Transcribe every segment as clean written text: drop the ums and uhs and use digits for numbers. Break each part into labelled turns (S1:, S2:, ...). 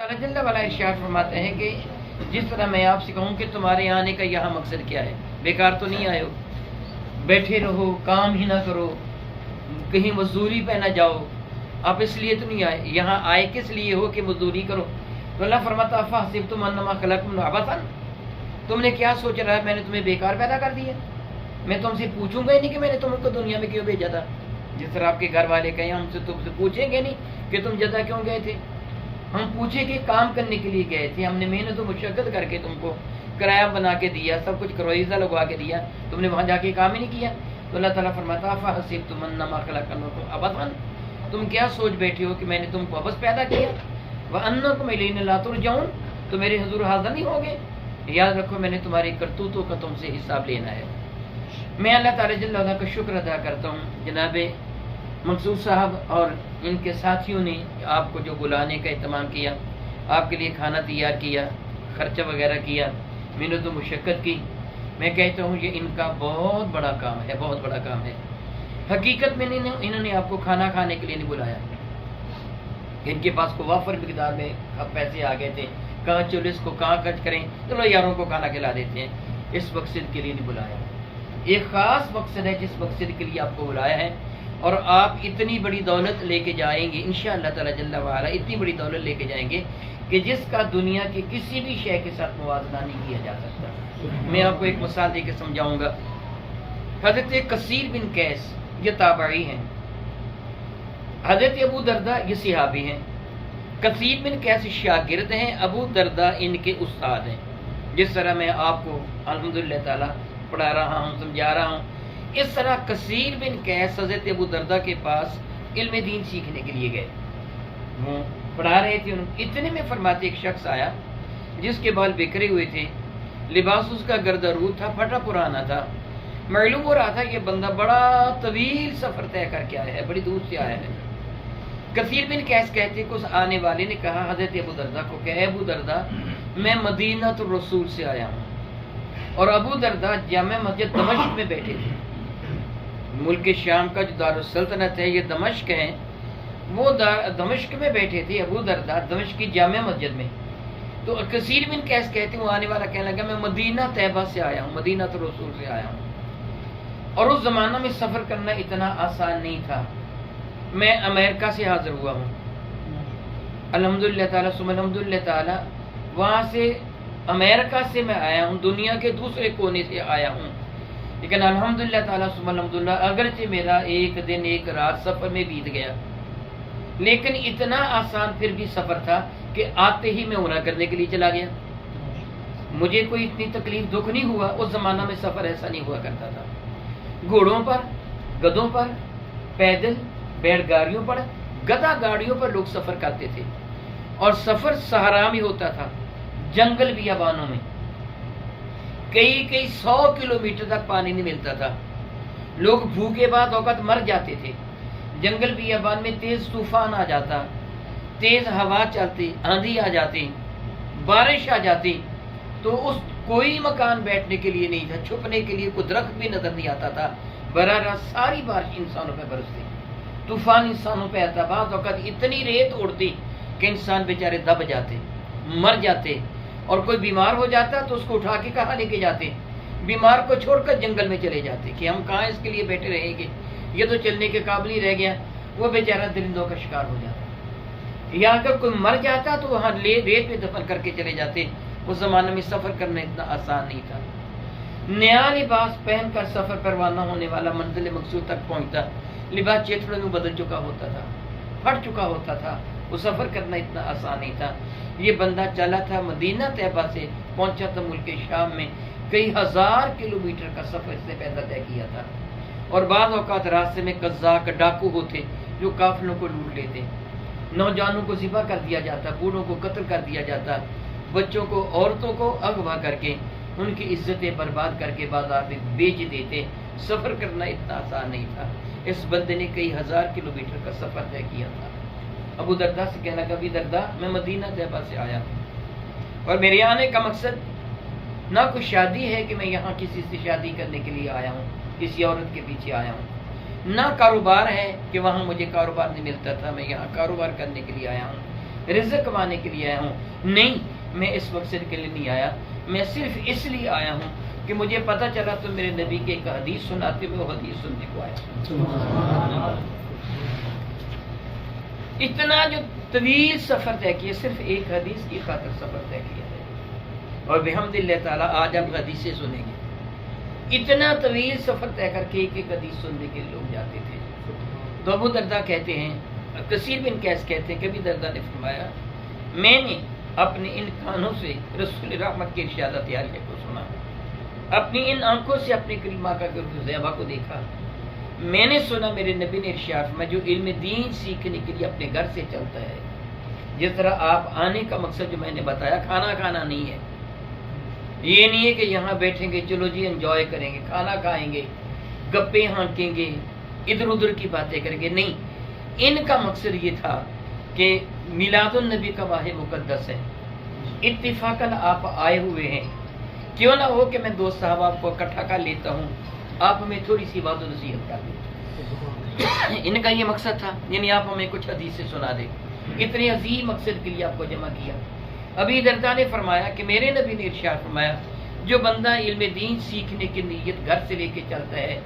S1: تعالیٰ جل وعلا ارشاد فرماتے ہیں کہ جس طرح میں آپ سے کہوں کہ تمہارے آنے کا یہاں مقصد کیا ہے، بیکار تو نہیں آئے ہو، بیٹھے رہو، کام ہی نہ کرو، کہیں مزدوری پہ نہ جاؤ، آپ اس لیے تو نہیں آئے، یہاں آئے کس لیے ہو کہ مزدوری کرو۔ تو اللہ فرماتا فَحَسِبْتُمْ أَنَّمَا خَلَقْنَاكُمْ عَبَثًا، تم نے کیا سوچ رہا ہے میں نے تمہیں بیکار پیدا کر دیا؟ میں تم سے پوچھوں گا ہی نہیں کہ میں نے تم کو دنیا میں کیوں بھیجا تھا۔ جس طرح آپ کے گھر والے کہیں ہم سے تم سے پوچھیں گے نہیں کہ تم جدہ کیوں گئے تھے، ہم پوچھیں کہ کام کرنے کے لیے گئے تھے، ہم نے محنت و مشقت کر کے تم کو کرایہ بنا کے دیا، سب کچھ کرویزہ لگوا کے دیا، تم نے وہاں جا کے کام ہی نہیں کیا۔ تو اللہ تعالیٰ فرماتا فَحَسِبْتُمْ أَنَّمَا خَلَقْنَاكُمْ عَبَثًا، تم کیا سوچ بیٹھے ہو کہ میں نے تم کو عبث پیدا کیا، وَأَنَّكُمْ إِلَيْنَا لَا تُرْجَعُونَ، تو میرے حضور حاضر نہیں ہوگے۔ یاد رکھو میں نے تمہاری کرتوتوں کا تم سے حساب لینا ہے۔ میں اللہ تعالیٰ جل وعلا کا شکر ادا کرتا ہوں، جناب منصور صاحب اور ان کے ساتھیوں نے آپ کو جو بلانے کا اہتمام کیا، آپ کے لیے کھانا تیار کیا، خرچہ وغیرہ کیا، محنت و مشقت کی، میں کہتا ہوں یہ ان کا بہت بڑا کام ہے، بہت بڑا کام ہے۔ حقیقت میں انہوں نے آپ کو کھانا کھانے کے لیے نہیں بلایا، ان کے پاس کو وافر مقدار میں پیسے آ گئے تھے، کہاں چلو اس کو کہاں خرچ کریں، چلو یاروں کو کھانا کھلا دیتے ہیں، اس مقصد کے لیے نہیں بلایا۔ ایک خاص مقصد ہے جس مقصد کے لیے آپ کو بلایا ہے، اور آپ اتنی بڑی دولت لے کے جائیں گے انشاءاللہ تعالی جل وعلا، اتنی بڑی دولت لے کے جائیں گے کہ جس کا دنیا کی کسی بھی شے کے ساتھ موازنہ نہیں کیا جا سکتا۔ میں آپ کو ایک مثال دے کے سمجھاؤں گا۔ حضرت کثیر بن قیس یہ تابعی ہیں، حضرت ابو دردہ یہ صحابی ہیں، کثیر بن قیس شاگرد ہیں، ابو دردہ ان کے استاد ہیں۔ جس طرح میں آپ کو الحمدللہ تعالی پڑھا رہا ہوں، سمجھا رہا ہوں، اس طرح کثیر بن قیس حضرت ابو دردہ کے پاس علم دین سیکھنے کے لیے گئے، وہ پڑھا رہے تھے، اتنے میں فرماتے ایک شخص آیا جس کے بال بکھرے ہوئے تھے، لباس اس کا گردرود تھا، پھٹا پرانا تھا، معلوم ہو رہا تھا یہ بندہ بڑا طویل سفر طے کر کے آیا ہے، بڑی دور سے آیا ہے۔ کثیر بن قیس کہتے کہ اس آنے والے نے کہا حضرت ابو دردہ کو کہ اے ابو دردہ میں مدینہ الرسول سے آیا ہوں، اور ابو دردہ جامع مسجد دمشق میں بیٹھے تھے، ملک شام کا جو دارالسلطنت ہے یہ دمشق ہے، وہ دمشق میں بیٹھے تھے ابو دردہ دمشق کی جامع مسجد میں۔ تو کثیر بن قیس کہتے وہ آنے والا کہنے لگا میں مدینہ طیبہ سے آیا ہوں، مدینہ الرسول سے آیا ہوں، اور اس زمانہ میں سفر کرنا اتنا آسان نہیں تھا، میں امریکہ سے حاضر ہوا ہوں، الحمدللہ تعالیٰ ثم الحمدللہ تعالیٰ، وہاں سے امریکہ سے میں آیا ہوں، دنیا کے دوسرے کونے سے آیا ہوں، لیکن الحمدللہ تعالیٰ ثم الحمدللہ اگرچہ میرا ایک دن ایک رات سفر میں بیت گیا، لیکن اتنا آسان پھر بھی سفر تھا کہ آتے ہی میں عمرہ کرنے کے لیے چلا گیا، مجھے کوئی اتنی تکلیف دکھ نہیں ہوا۔ اس زمانہ میں سفر ایسا نہیں ہوا کرتا تھا، گھوڑوں پر، گدھوں پر، پیدل، بیڑ گاڑیوں پر، گدھا گاڑیوں پر لوگ سفر کرتے تھے، اور سفر صحرا میں ہوتا تھا، جنگل بیابانوں میں، کئی 100 کلومیٹر تک پانی نہیں ملتا تھا، لوگ بھوکے بعد اوقات مر جاتے تھے، جنگل بیابان میں تیز طوفان آ جاتا، تیز ہوا چلتی، آندھی آ جاتی، بارش آ جاتی، تو اس کوئی مکان بیٹھنے کے لیے نہیں تھا، چھپنے کے لیے کوئی درخت بھی نظر نہیں آتا تھا، براہ راست ساری بارش انسانوں پہ برستی، طوفان انسانوں پہ آتا، بعض اوقات اتنی ریت اڑتی کہ انسان بیچارے دب جاتے، مر جاتے، اور کوئی بیمار ہو جاتا تو اس کو اٹھا کے کہاں لے کے جاتے، بیمار کو چھوڑ کر جنگل میں چلے جاتے کہ ہم کہاں اس کے لیے بیٹھے رہیں گے، یہ تو چلنے کے قابل ہی رہ گیا، وہ بیچارہ درندوں کا شکار ہو جاتا، یا اگر کوئی مر جاتا تو وہاں ریت پہ دفن کر کے چلے جاتے۔ اس زمانے میں سفر کرنا اتنا آسان نہیں تھا، نیا لباس پہن کر سفر پر روانہ ہونے والا منزل مقصود تک پہنچتا، لباس چیتڑوں میں بدل چکا ہوتا تھا، پھٹ چکا ہوتا تھا، وہ سفر کرنا اتنا آسان نہیں تھا۔ یہ بندہ چلا تھا مدینہ طیبہ سے پہنچا تھا ملک شام میں، کئی ہزار کلومیٹر کا سفر اس نے پہلے طے کیا تھا، اور بعض اوقات راستے میں قزاق ڈاکو ہوتے جو قافلوں کو لوٹ لیتے، نوجوانوں کو ذبح کر دیا جاتا، بوڑھوں کو قتل کر دیا جاتا، بچوں کو عورتوں کو اغوا کر کے ان کی عزتیں برباد کر کے بازار میں بیچ دیتے۔ سفر کرنا اتنا آسان نہیں تھا، اس بندے نے کئی ہزار کلومیٹر کا سفر طے کیا تھا۔ ابو دردہ سے کہنا کہ ابو دردہ میں مدینہ طیبہ سے آیا ہوں، اور میرے آنے کا مقصد نہ کوئی شادی ہے کہ میں یہاں کسی سے شادی کرنے کے لیے آیا ہوں، کسی عورت کے پیچھے آیا ہوں، نہ کاروبار ہے کہ وہاں مجھے کاروبار نہیں ملتا تھا، میں یہاں کاروبار کرنے کے لیے آیا ہوں، رزق کمانے کے لیے آیا ہوں. نہیں، میں اس مقصد کے لیے نہیں آیا. میں صرف اس لیے آیا ہوں کہ مجھے پتہ چلا تو میرے نبی کے ایک حدیث سناتے ہوئے وہ حدیث سننے کو آیا. اتنا جو طویل سفر طے کیا، صرف ایک حدیث کی خاطر سفر طے کیا ہے. اور بحمد اللہ تعالیٰ آج آپ حدیثیں سنیں گے. اتنا طویل سفر طے کر کے ایک ایک حدیث سننے کے لوگ جاتے تھے. تو ابو درداء کہتے ہیں، کثیر بن قیس کہتے ہیں کہ ابو درداء نے فرمایا میں نے اپنے ان کانوں سے رسول رحمت کے ارشادات عالیہ کو سنا، اپنی ان آنکھوں سے اپنے کریمہ کا زیبا کو دیکھا. میں نے سنا میرے نبی نے ارشاد فرمایا جو علم دین سیکھنے کے لیے اپنے گھر سے چلتا ہے، جس طرح آپ آنے کا مقصد جو میں نے بتایا کھانا کھانا نہیں ہے. یہ نہیں ہے کہ یہاں بیٹھیں گے چلو جی انجوائے کریں گے، کھانا کھائیں گے، گپے ہانکیں گے، ادھر ادھر کی باتیں کریں گے. نہیں، ان کا مقصد یہ تھا کہ میلاد النبی کا ماہ مقدس ہے، اتفاقاً آپ آئے ہوئے ہیں، کیوں نہ ہو کہ میں دو صحابہ کو اکٹھا کر لیتا ہوں، آپ ہمیں تھوڑی سی بات و نصیحت کر دیں. ان کا یہ مقصد تھا، یعنی آپ ہمیں کچھ حدیثیں سنا دیں. اتنے عظیم مقصد کے لیے آپ کو جمع کیا. ابی درداء نے فرمایا کہ میرے نبی نے ارشاد فرمایا جو بندہ علم دین سیکھنے کی نیت گھر سے لے کے چلتا ہے،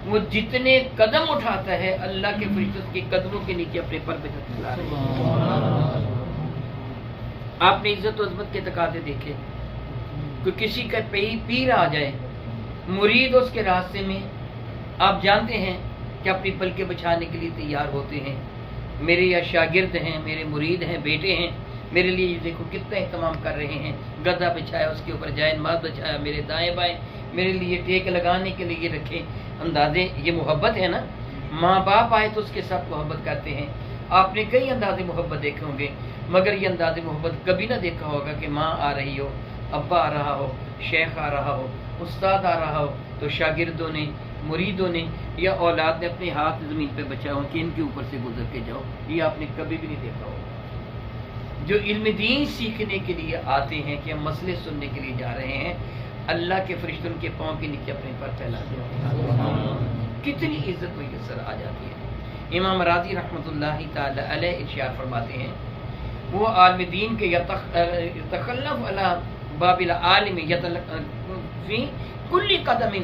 S1: وہ جتنے قدم اٹھاتا ہے اللہ کے فرشتوں کے قدموں کے نیچے اپنے پر چلا رہے ہیں. آپ نے عزت و عظمت کے تقاضے دیکھے. کوئی کسی کا پیر آ جائے، مرید اس کے راستے میں آپ جانتے ہیں کہ اپنی پلکیں بچھانے کے لیے تیار ہوتے ہیں. میرے یا شاگرد ہیں، میرے مرید ہیں، بیٹے ہیں، میرے لیے دیکھو کتنا اہتمام کر رہے ہیں. گدا بچھایا، اس کے اوپر جائے نماز بچھایا، میرے دائیں بائیں میرے لیے ٹیک لگانے کے لیے رکھے. اندازے یہ محبت ہے نا. ماں باپ آئے تو اس کے ساتھ محبت کرتے ہیں. آپ نے کئی انداز محبت دیکھے ہوں گے، مگر یہ انداز محبت کبھی نہ دیکھا ہوگا کہ ماں آ رہی ہو، ابا آ رہا ہو، شیخ آ رہا ہو، استاد آ رہا ہو تو شاگردوں نے، مریدوں نے یا اولاد نے اپنے ہاتھ زمین پہ بچایا ہو کہ ان کے اوپر سے گزر کے جاؤ. یہ آپ نے کبھی بھی نہیں دیکھا ہوگا. جو علم دین سیکھنے کے لیے آتے ہیں کہ ہم مسئلے سننے کے لیے جا رہے ہیں، اللہ کے فرشتوں کے پاؤں کے نیچے اپنے پر پھیلا دیتے ہیں. کتنی عزت و یسر آ جاتی ہے. امام راضی رحمۃ اللہ تعالی علیہ ارشاد فرماتے ہیں وہ عالم دین کے یتخلف علی باب العالم فی کل قدم،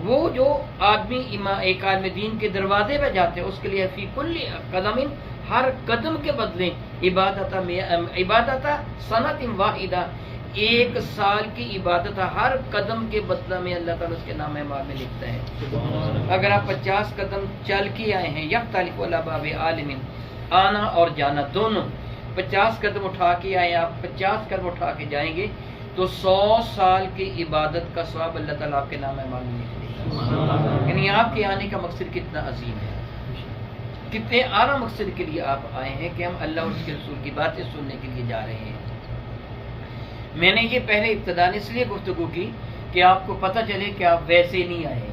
S1: وہ جو آدمی ایک عالم دین کے دروازے پہ جاتے ہیں اس کے لیے فی کل قدم، ہر قدم کے بدلے عبادت سنت واحدہ، ایک سال کی عبادت ہر قدم کے بدلہ میں اللہ تعالیٰ اس کے نام اعمال میں لکھتا ہے. اگر آپ 50 قدم چل کے آئے ہیں، یختلف علی باب عالم، آنا اور جانا دونوں، 50 قدم اٹھا کے آئے آپ، 50 قدم اٹھا کے جائیں گے تو 100 سال کی عبادت کا ثواب اللہ تعالیٰ آپ کے نام اعمال میں لکھ دے گا. یعنی آپ کے آنے کا مقصد کتنا عظیم ہے، کتنے اعلیٰ مقصد کے لیے آپ آئے ہیں کہ ہم اللہ اور اس کے رسول کی باتیں سننے کے لیے جا رہے ہیں. میں نے یہ پہلے ابتداء اس لیے گفتگو کی کہ آپ کو پتہ چلے کہ آپ ویسے نہیں آئے.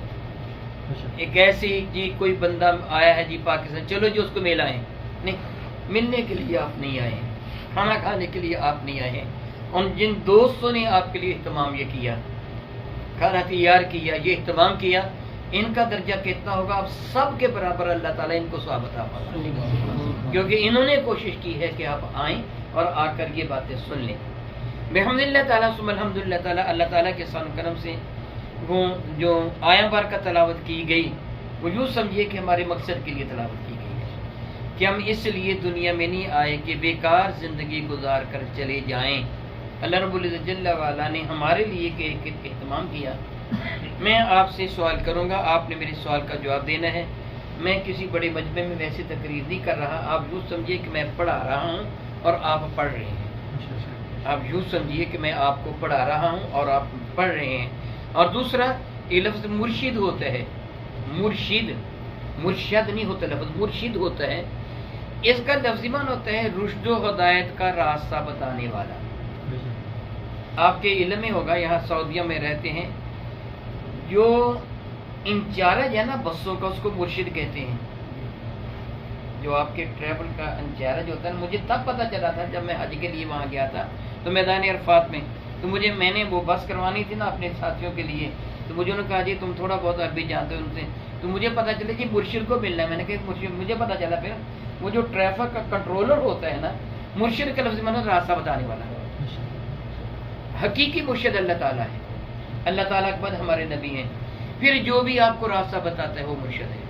S1: ایک ایسے جی کوئی بندہ آیا ہے جی پاکستان، چلو جی اس کو ملائیں، نہیں، ملنے کے لیے آپ نہیں آئے ہیں، کھانا کھانے کے لیے آپ نہیں آئے ہیں. اور جن دوستوں نے آپ کے لیے اہتمام یہ کیا، کھانا تیار کیا، یہ اہتمام کیا، ان کا درجہ کتنا ہوگا آپ سب کے برابر اللہ تعالیٰ ان کو ثواب عطا فرمائے، کیونکہ انہوں نے کوشش کی ہے کہ آپ آئیں اور آ کر یہ باتیں سن لیں. بحمد اللہ تعالیٰ ثم الحمد للہ تعالیٰ، اللہ تعالیٰ کے احسان و کرم سے وہ جو آیا بار کا تلاوت کی گئی وہ یوں سمجھیے کہ ہمارے مقصد کے لیے تلاوت کی گئی ہے کہ ہم اس لیے دنیا میں نہیں آئے کہ بیکار زندگی گزار کر چلے جائیں. اللہ رب العزت جل وعلا نے ہمارے لیے ایک اہتمام کیا. میں آپ سے سوال کروں گا، آپ نے میرے سوال کا جواب دینا ہے. میں کسی بڑے مجمع میں ویسے تقریر نہیں کر رہا، آپ یوں سمجھیے کہ میں پڑھا رہا ہوں اور آپ پڑھ رہے ہیں. آپ یوں سمجھیے کہ میں آپ کو پڑھا رہا ہوں اور آپ پڑھ رہے ہیں. اور دوسرا یہ لفظ مرشد ہوتا ہے، مرشد نہیں ہوتا، لفظ مرشد ہوتا ہے. اس کا لفظی معنی ہوتا ہے رشد و ہدایت کا راستہ بتانے والا. آپ کے علم میں ہوگا، یہاں سعودیہ میں رہتے ہیں، جو انچارج ہے نا بسوں کا، اس کو مرشد کہتے ہیں. جو آپ کے ٹریول کا انچارج ہوتا ہے. مجھے تب پتہ چلا تھا جب میں حج کے لیے وہاں گیا تھا تو میدان عرفات میں، تو میں نے وہ بس کروانی تھی نا اپنے ساتھیوں کے لیے، تو مجھے انہوں نے کہا جی تم تھوڑا بہت عربی جانتے ہو ان سے، تو مجھے پتہ چلا جی مرشد کو ملنا ہے. میں نے کہا مرشد، مجھے پتہ چلا پھر وہ جو ٹریفک کا کنٹرولر ہوتا ہے نا، مرشد کا لفظ مطلب راستہ بتانے والا ہے. حقیقی مرشد اللہ تعالیٰ ہے، اللہ تعالیٰ کے بعد ہمارے نبی ہیں. پھر جو بھی آپ کو راستہ بتاتا ہے وہ مرشد ہے.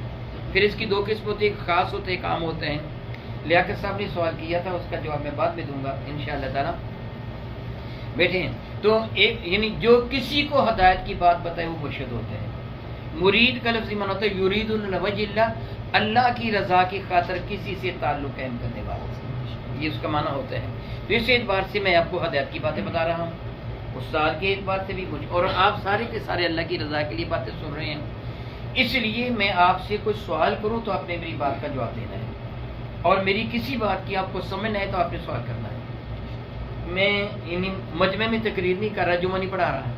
S1: پھر اس کی دو قسم ہوتی ہے، ایک خاص ہوتے ہیں، ایک عام ہوتے ہیں. لیاقت صاحب نے سوال کیا تھا، اس کا جواب میں بعد میں دوں گا انشاءاللہ تعالیٰ. بیٹھے ہیں تو ایک یعنی جو کسی کو ہدایت کی بات بتائے وہ مرشد ہوتے ہیں. مرید کا لفظی معنی ہوتا ہے یرید الوجہ اللہ، اللہ کی رضا کی خاطر کسی سے تعلق قائم کرنے والا، یہ اس کا معنی ہوتا ہے. تو اس اعتبار سے میں آپ کو ہدایت کی باتیں بتا رہا ہوں، استاد کے اعتبار سے بھی مجھے، اور آپ سارے کے سارے اللہ کی رضا کے لیے باتیں سن رہے ہیں. اس لیے میں آپ سے کوئی سوال کروں تو آپ نے میری بات کا جواب دینا ہے، اور میری کسی بات کی آپ کو سمجھ نہ آئے تو آپ نے سوال کرنا ہے. میں یعنی مجمع میں تقریر نہیں کر رہا، جمعہ نہیں پڑھا رہا،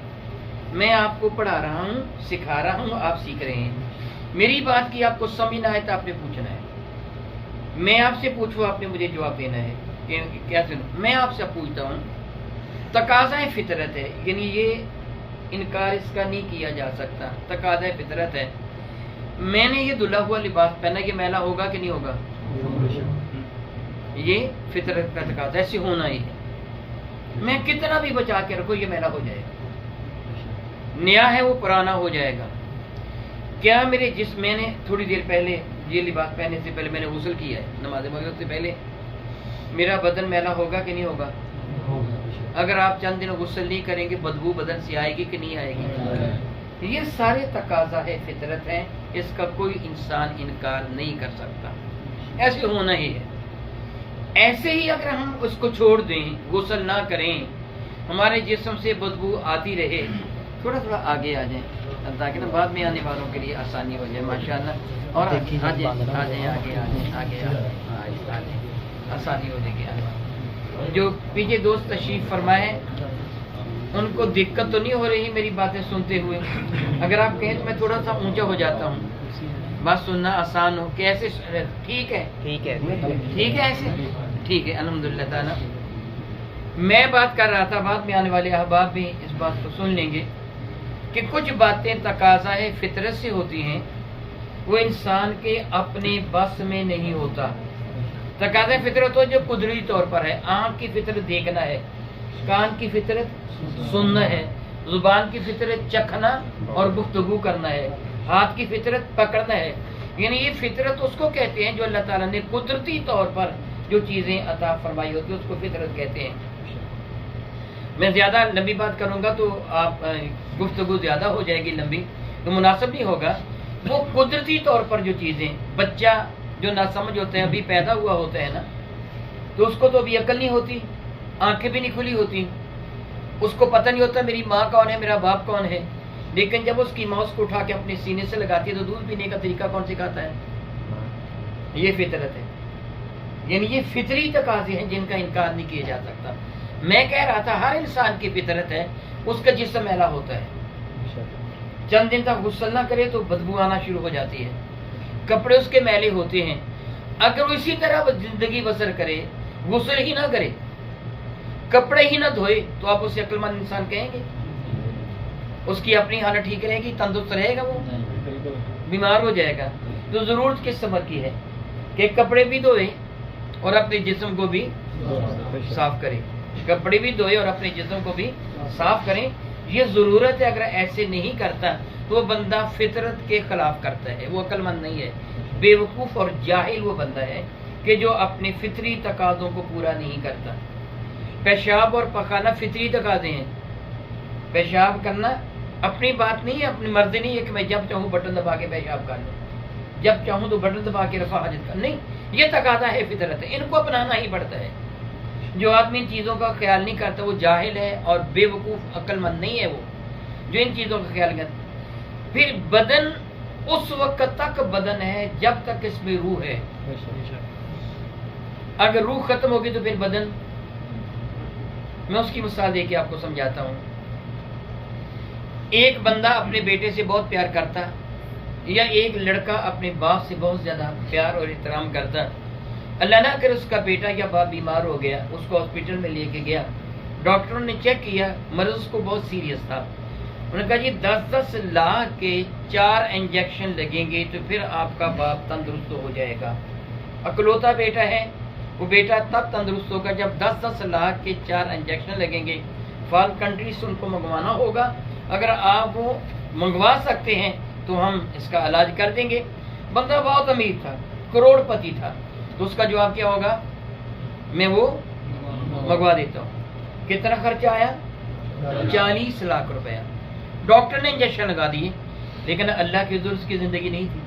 S1: میں آپ کو پڑھا رہا ہوں، سکھا رہا ہوں، آپ سیکھ رہے ہیں. میری بات کی آپ کو سمجھ نہ آئے تو آپ نے پوچھنا ہے. میں آپ سے پوچھوں، آپ نے مجھے جواب دینا ہے کہ کیا سنوں. میں آپ سے پوچھتا ہوں، تقاضۂ فطرت ہے، یعنی یہ انکار اس کا نہیں کیا جا سکتا، تقاضۂ فطرت ہے. میں نے یہ دھلا ہوا لباس پہنا، یہ میلا ہوگا کہ نہیں ہوگا؟ یہ فطرت کا تقاضا، ایسے ہونا ہی ہے. میں کتنا بھی بچا کے رکھو یہ میلا ہو جائے گا. نیا ہے وہ پرانا ہو جائے گا. کیا میرے جسم، میں نے تھوڑی دیر پہلے یہ لباس پہننے سے پہلے میں نے غسل کیا ہے نماز مغرب سے پہلے، میرا بدن میلا ہوگا کہ نہیں ہوگا؟ اگر آپ چند دن غسل نہیں کریں گے بدبو بدن سے آئے گی کہ نہیں آئے گی؟ یہ سارے تقاضا ہے، فطرت ہے، اس کا کوئی انسان انکار نہیں کر سکتا. ایسے ہونا ہی ہے. ایسے ہی اگر ہم اس کو چھوڑ دیں، غسل نہ کریں، ہمارے جسم سے بدبو آتی رہے، تھوڑا تھوڑا آگے آ جائیں تاکہ نا بعد میں آنے والوں کے لیے آسانی ہو جائے. ماشاءاللہ. اور آ جائیں آگے آگے آسانی ہو جائے گی. جو پیچھے دوست تشریف فرمائے ان کو دقت تو نہیں ہو رہی میری باتیں سنتے ہوئے؟ اگر آپ کہیں تو میں تھوڑا سا اونچا ہو جاتا ہوں، بات سننا آسان ہو. کیسے ٹھیک ہے؟ ٹھیک ہے ایسے ٹھیک ہے الحمدللہ تعالیٰ. میں بات کر رہا تھا، بعد میں آنے والے احباب بھی اس بات کو سن لیں گے کہ کچھ باتیں تقاضائے فطرت سے ہوتی ہیں، وہ انسان کے اپنے بس میں نہیں ہوتا. تقاضۂ فطرت ہو جو قدرتی طور پر ہے. آنکھ کی فطرت دیکھنا ہے، کان کی فطرت سننا ہے، زبان کی فطرت چکھنا اور گفتگو کرنا ہے، ہاتھ کی فطرت پکڑنا ہے. یعنی یہ فطرت اس کو کہتے ہیں جو اللہ تعالیٰ نے قدرتی طور پر جو چیزیں عطا فرمائی ہوتی ہیں اس کو فطرت کہتے ہیں. میں زیادہ لمبی بات کروں گا تو آپ گفتگو زیادہ ہو جائے گی لمبی، تو مناسب نہیں ہوگا. وہ قدرتی طور پر جو چیزیں، بچہ جو ناسمجھ ہوتے ہیں، ابھی پیدا ہوا ہوتا ہے نا، تو اس کو تو ابھی عقل نہیں ہوتی، آنکھیں بھی نہیں کھلی ہوتی، اس کو پتہ نہیں ہوتا میری ماں کون ہے، میرا باپ کون ہے. لیکن جب اس کی ماں اس کو اٹھا کے اپنے سینے سے لگاتی ہے تو دودھ پینے کا طریقہ کون سکھاتا ہے؟ یہ فطرت ہے. یعنی یہ فطری تقاضے ہیں جن کا انکار نہیں کیا جا سکتا. میں کہہ رہا تھا ہر انسان کی فطرت ہے، اس کا جسم میلا ہوتا ہے. چند دن تک غسل نہ کرے تو بدبو آنا شروع ہو جاتی ہے، کپڑے اس کے میلے ہوتے ہیں. اگر وہ اسی طرح زندگی بسر کرے، غسل ہی نہ کرے، کپڑے ہی نہ دھوئے، تو آپ اسے عقل مند انسان کہیں گے؟ اس کی اپنی حالت ٹھیک رہے گی؟ تندرست رہے گا؟ وہ بیمار ہو جائے گا. تو ضرورت کس صبر کی ہے کہ کپڑے بھی دھوئے اور اپنے جسم کو بھی صاف کرے، کپڑے بھی دھوئے اور اپنے جسم کو بھی صاف کریں. یہ ضرورت ہے. اگر ایسے نہیں کرتا تو وہ بندہ فطرت کے خلاف کرتا ہے، وہ عقل مند نہیں ہے، بے وقوف اور جاہل وہ بندہ ہے کہ جو اپنے فطری تقاضوں کو پورا نہیں کرتا. پیشاب اور پخانا فطری تقاضے ہیں. پیشاب کرنا اپنی بات نہیں ہے، اپنی مرضی نہیں ہے کہ میں جب چاہوں بٹن دبا کے پیشاب کر لوں، جب چاہوں تو بٹن دبا کے رفع حاجت کر، نہیں. یہ تقاضا ہے فطرت ہے، ان کو اپنانا ہی پڑتا ہے. جو آدمی ان چیزوں کا خیال نہیں کرتا وہ جاہل ہے اور بے وقوف، عقل مند نہیں ہے وہ جو ان چیزوں کا خیال کرتا. پھر بدن اس وقت تک بدن ہے جب تک اس میں روح ہے. اگر روح ختم ہوگی تو پھر بدن. میں اس کی مثال دے کے آپ کو سمجھاتا ہوں. ایک بندہ اپنے بیٹے سے بہت پیار کرتا، یا ایک لڑکا اپنے باپ سے بہت زیادہ پیار اور احترام کرتا. اللہ نہ کرے اس کا بیٹا یا باپ بیمار ہو گیا، اس کو ہاسپٹل میں لے کے گیا، ڈاکٹروں نے چیک کیا، مرض اس کو بہت سیریس تھا. انہوں نے کہا جی 10-10 لاکھ کے 4 انجیکشن لگیں گے تو پھر آپ کا باپ تندرست ہو جائے گا. اکلوتا بیٹا ہے، وہ بیٹا تب تندرست ہوگا جب 10-10 لاکھ کے 4 انجیکشن لگیں گے. فارن کنٹری سے ان کو منگوانا ہوگا. اگر آپ وہ منگوا سکتے ہیں تو ہم اس کا علاج کر دیں گے. بندہ بہت امیر تھا، کروڑ پتی تھا، تو اس کا جواب کیا ہوگا؟ میں وہ منگوا دیتا ہوں. کتنا خرچہ آیا؟ 40 لاکھ روپیہ. ڈاکٹر نے انجیکشن لگا دیے، لیکن اللہ کی حضور اس کی زندگی نہیں تھی.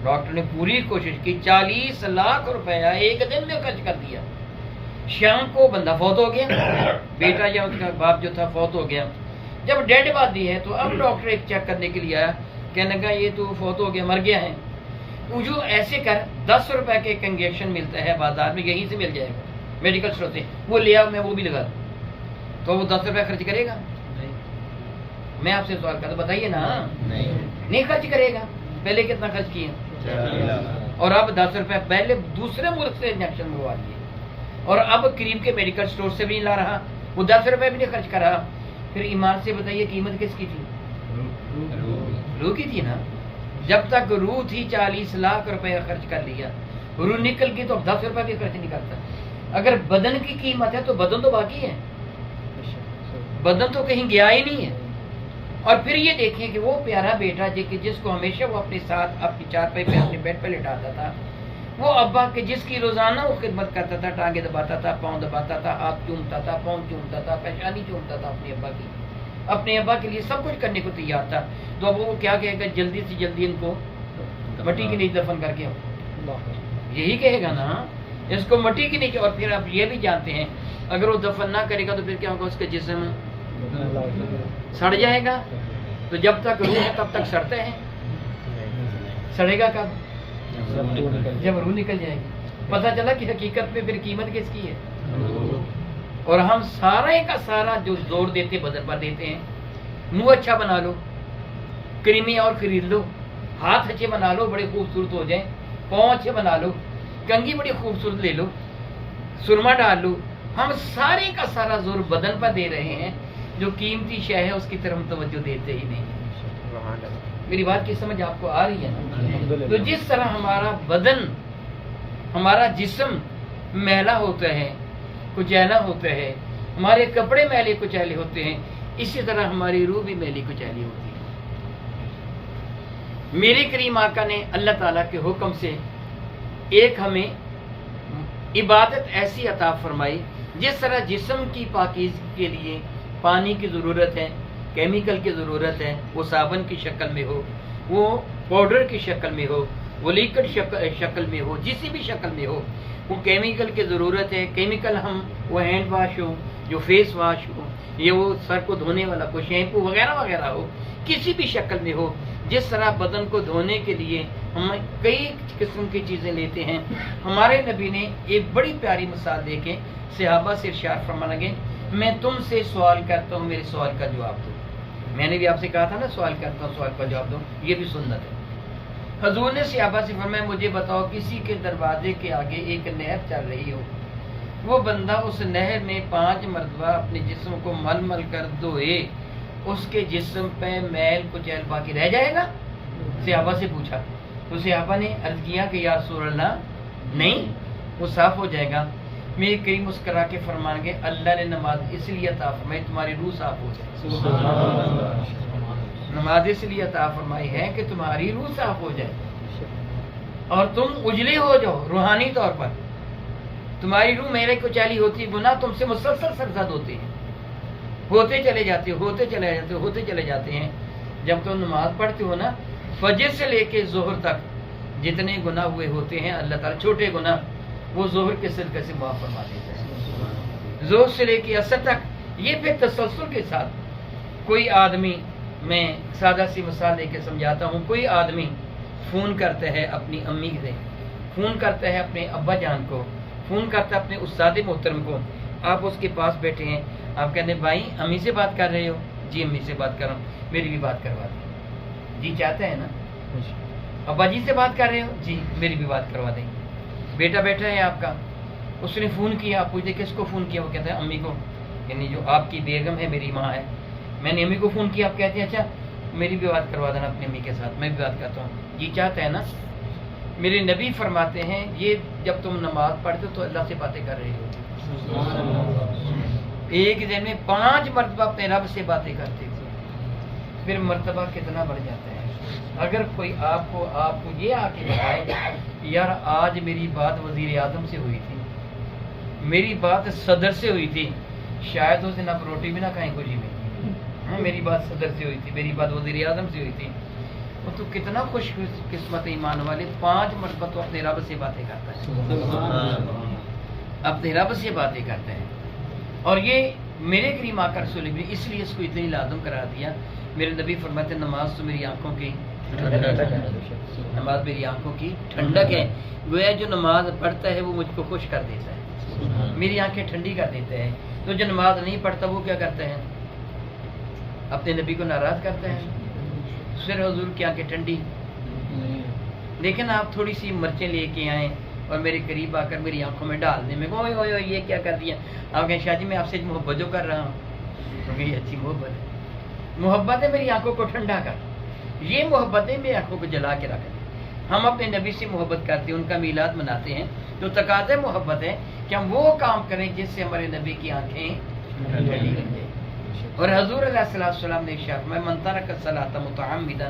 S1: ڈاکٹر نے پوری کوشش کی، 40 لاکھ روپیہ ایک دن میں خرچ کر دیا. شام کو بندہ فوت ہو گیا، بیٹا یا اس کا باپ جو تھا فوت ہو گیا. جب ڈیڈ باڈی ہے تو اب ڈاکٹر ایک چیک کرنے کے لیے آیا، کہنے لگا یہ تو فوت ہو گیا، مر گیا ہے. وہ جو ایسے کر 10 روپے کے ایک انجیکشن ملتا ہے بازار میں، یہیں سے مل جائے گا میڈیکل اسٹور سے، وہ لے آؤ میں وہ بھی لگا دوں. تو وہ 10 روپے خرچ کرے گا؟ میں آپ سے سوال کرتا ہوں، بتائیے نا. نہیں خرچ کرے گا. پہلے کتنا خرچ کیا؟ اور اب 10 روپے پہلے دوسرے ملک سے انجیکشن منگوا لیے، اور اب قریب کے میڈیکل اسٹور سے بھی نہیں لا رہا، وہ 10 روپے بھی نہیں خرچ کر رہا. پھر ایمان سے بتائیے قیمت کس کی تھی؟ روح کی تھی نا. جب تک روح تھی 40 لاکھ روپے خرچ کر لیا، روح نکل گئی تو اب 10 روپے بھی خرچ نہیں کرتا. اگر بدن کی قیمت ہے تو بدن تو باقی ہے، بدن تو کہیں گیا ہی نہیں ہے. اور پھر یہ دیکھیں کہ وہ پیارا بیٹا جس کو ہمیشہ وہ اپنے ساتھ اپنی چارپائی پہ اپنے بیڈ پہ لٹاتا تھا، وہ ابا کے جس کی روزانہ وہ خدمت کرتا تھا، ٹانگیں دباتا تھا، پاؤں دباتا تھا، ہاتھ چومتا تھا، پاؤں چومتا تھا، پیشانی چومتا تھا اپنے ابا کی، اپنے ابا کے لیے سب کچھ کرنے کو تیار تھا. تو اب وہ کیا کہے گا؟ جلدی سے جلدی ان کو مٹی کے نیچے دفن کر کے آؤ. یہی کہے گا نا، اس کو مٹی کے نیچے. اور پھر آپ یہ بھی جانتے ہیں اگر وہ دفن نہ کرے گا تو پھر کیا ہوگا؟ اس کا جسم سڑ جائے گا. تو جب تک روح ہے تب تک سڑتے ہیں. سڑے گا کب؟ جب روح نکل جائے گی. پتہ چلا کہ حقیقت میں پھر قیمت کس کی ہے. اور ہم سارے کا سارا جو زور دیتے بدن پر دیتے ہیں. منہ اچھا بنا لو، کریمی اور خرید لو، ہاتھ اچھے بنا لو بڑے خوبصورت ہو جائیں، پاؤں اچھے بنا لو، کنگھی بڑی خوبصورت لے لو، سرما ڈال لو. ہم سارے کا سارا زور بدن پر دے رہے ہیں، جو قیمتی شے ہے اس کی طرف توجہ دیتے ہی نہیں. میری بات کی سمجھ آپ کو آ رہی ہے نا؟ تو جس طرح ہمارا بدن، ہمارا جسم میلا ہوتا ہے، کچیلا ہوتا ہے، ہمارے کپڑے میلے کچیلے ہوتے ہیں، اسی طرح ہماری روح بھی میلی کچیلی ہوتی ہے. میرے کریم آقا نے اللہ تعالیٰ کے حکم سے ایک ہمیں عبادت ایسی عطا فرمائی، جس طرح جسم کی پاکیزگی کے لیے پانی کی ضرورت ہے، کیمیکل کی ضرورت ہے، وہ صابن کی شکل میں ہو، وہ پاؤڈر کی شکل میں ہو، وہ لیکوڈ شکل میں ہو، جسی بھی شکل میں ہو، وہ کیمیکل کی ضرورت ہے. کیمیکل ہم وہ ہینڈ واش ہو، جو فیس واش ہو، یہ وہ سر کو دھونے والا کوئی شیمپو وغیرہ وغیرہ ہو، کسی بھی شکل میں ہو. جس طرح بدن کو دھونے کے لیے ہم کئی قسم کی چیزیں لیتے ہیں، ہمارے نبی نے ایک بڑی پیاری مثال دے کے صحابہ سے ارشاد فرمانے لگے، میں تم سے سوال کرتا ہوں، میرے سوال کا جواب دو. میں نے بھی آپ سے کہا تھا نا سوال کرتا ہوں، سوال کا جواب دو، یہ بھی سنت ہے. حضور نے صحابہ سے فرمایا مجھے بتاؤ کسی کے دروازے کے آگے ایک نہر چل رہی ہو، وہ بندہ اس نہر میں 5 مرتبہ اپنے جسم کو مل مل کر دھوئے، اس کے جسم پہ میل کچیل باقی رہ جائے گا؟ صحابہ سے پوچھا تو صحابہ نے عرض کیا کہ یا رسول اللہ نہیں، وہ صاف ہو جائے گا. میرے کریم مسکرا کے فرمان گے اللہ نے نماز اس لیے عطا فرمائی تمہاری روح صاف ہو جائے. نماز اس لیے عطا فرمائی ہے کہ تمہاری روح صاف ہو جائے اور تم اجلے ہو جاؤ روحانی طور پر. تمہاری روح میرے کچیلی ہوتی، گناہ تم سے مسلسل سرزد ہوتے ہیں، ہوتے چلے جاتے ہوتے چلے جاتے ہیں. جب تم نماز پڑھتے ہو نا، فجر سے لے کے ظہر تک جتنے گناہ ہوئے ہوتے ہیں اللہ تعالیٰ چھوٹے گناہ وہ ظہر کے صدقے سے معاف فرما دیتا ہے. ظہر سے لے کے عصر تک یہ پھر تسلسل کے ساتھ. کوئی آدمی، میں سادہ سی مثال دے کے سمجھاتا ہوں، کوئی آدمی فون کرتا ہے اپنی امی سے، فون کرتا ہے اپنے ابا جان کو، فون کرتا ہے اپنے استاد محترم کو. آپ اس کے پاس بیٹھے ہیں، آپ کہتے ہیں بھائی امی سے بات کر رہے ہو؟ جی امی سے بات کر رہا ہوں، میری بھی بات کروا دیں. جی چاہتا ہے نا. ابا جی سے بات کر رہے ہو؟ جی میری بھی بات کروا دیں. بیٹا بیٹھا ہے آپ کا، اس نے فون کیا، آپ پوچھتے کس کو فون کیا؟ وہ کہتا ہے امی کو، یعنی جو آپ کی بیگم ہے، میری ماں ہے. میں نے امی کو فون کیا، آپ کہتے ہیں اچھا میری بھی بات کروا دینا اپنی امی کے ساتھ، میں بھی بات کرتا ہوں، یہ چاہتا ہے نا۔ میرے نبی فرماتے ہیں یہ جب تم نماز پڑھتے ہو تو اللہ سے باتیں کر رہے ہو، ایک دن میں 5 مرتبہ اپنے رب سے باتیں کرتے ہو، پھر مرتبہ کتنا بڑھ جاتا ہے۔ اگر کوئی آپ کو یہ آ کے بتائے یار آج میری بات وزیر اعظم سے ہوئی تھی، میری بات صدر سے ہوئی تھی، شاید اس دن آپ روٹی بھی نہ کھائیں خوشی میں، میری بات صدر سے ہوئی تھی، میری بات وزیر اعظم سے ہوئی تھی، وہ تو کتنا خوش قسمت ایمان والے، 5 مرتبہ تو اپنے رب سے باتیں کرتا ہے، اپنے رب سے باتیں کرتا ہے۔ اور یہ میرے کریم آقا رسول اللہ نے اس لیے اس کو اتنی لازم کرا دیا۔ میرے نبی فرماتے ہیں نماز تو میری آنکھوں کی نماز میری آنکھوں کی ٹھنڈک ہے، گویا جو نماز پڑھتا ہے وہ مجھ کو خوش کر دیتا ہے، میری آنکھیں ٹھنڈی کر دیتا ہے۔ تو جو نماز نہیں پڑھتا وہ کیا کرتا ہے؟ اپنے نبی کو ناراض کرتا ہے، پھر حضور کی آنکھیں ٹھنڈی۔ لیکن آپ تھوڑی سی مرچیں لے کے آئیں اور میرے قریب آ کر میری آنکھوں میں ڈال دیں، میں کہوں اوئے اوئے یہ کیا کر دیا؟ آپ کہیں شاہ جی میں آپ سے محبت جو کر رہا ہوں، کیونکہ یہ اچھی محبت ہے، محبت ہے میری آنکھوں کو ٹھنڈا کر، یہ محبت ہے میری آنکھوں کو جلا کے رکھ دیں۔ ہم اپنے نبی سے محبت کرتے ہیں، ان کا میلاد مناتے ہیں، تو تقاضا محبت ہے کہ ہم وہ کام کریں جس سے ہمارے نبی کی آنکھیں ٹھنڈی ہو جائیں۔ اور حضور علیہ السلام نے ارشاد فرمایا من ترک الصلاۃ متعمدا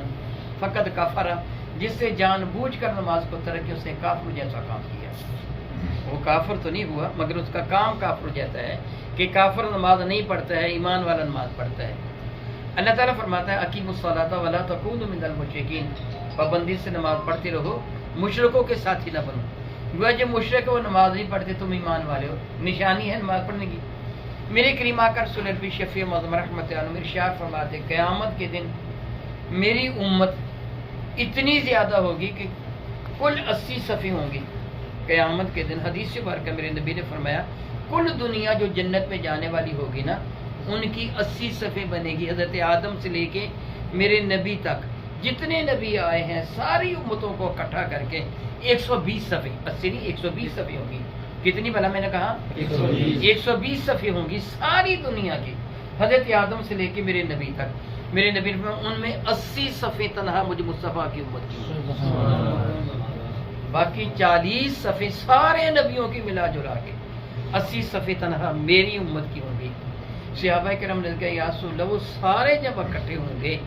S1: فقد کفر، جس سے جان بوجھ کر نماز کو ترک کیا اس نے کافر جیسا کام کیا۔ وہ کافر تو نہیں ہوا مگر اس کا کام کافر جیسا ہے کہ کافر نماز نہیں پڑھتا ہے، ایمان والا نماز پڑھتا ہے۔ اللہ تعالیٰ فرماتا ہے اقیموا الصلاۃ ولا تکونوا من المشرکین، پابندی سے نماز پڑھتے رہو، مشرکوں کے ساتھی نہ بنو۔ گویا جب مشرک وہ نماز نہیں پڑھتے تم ایمان والے ہو، نشانی ہے نماز پڑھنے کی۔ میرے کریم آقا رسول اللہ شفیع معظم رحمت علیہ ارشاد فرماتے ہیں قیامت کے دن میری امت اتنی زیادہ ہوگی کہ کل 80 صفیں ہوں گی قیامت کے دن۔ حدیث سے بھر کر میرے نبی نے فرمایا کل دنیا جو جنت میں جانے والی ہوگی نا ان کی 80 صفیں بنے گی، حضرت آدم سے لے کے میرے نبی تک جتنے نبی آئے ہیں ساری امتوں کو اکٹھا کر کے 120 صفیں، 80 نہیں 120 صفیں ہوں گی۔ کتنی بھلا میں نے کہا 120 صفیں ہوں گی ساری دنیا کی، حضرت آدم سے لے کے میرے نبی تک۔ میرے نبی نے ان میں 80 صفیں تنہا مجھ مصطفیٰ کی امت کی، باقی 40 صفیں سارے نبیوں کی ملا جلا کے، 80 صفیں تنہا میری امت کی ہوں گی۔ صحابہ کرام نے کہا یا رسول اللہ وہ سارے جب اکٹھے ہوں گے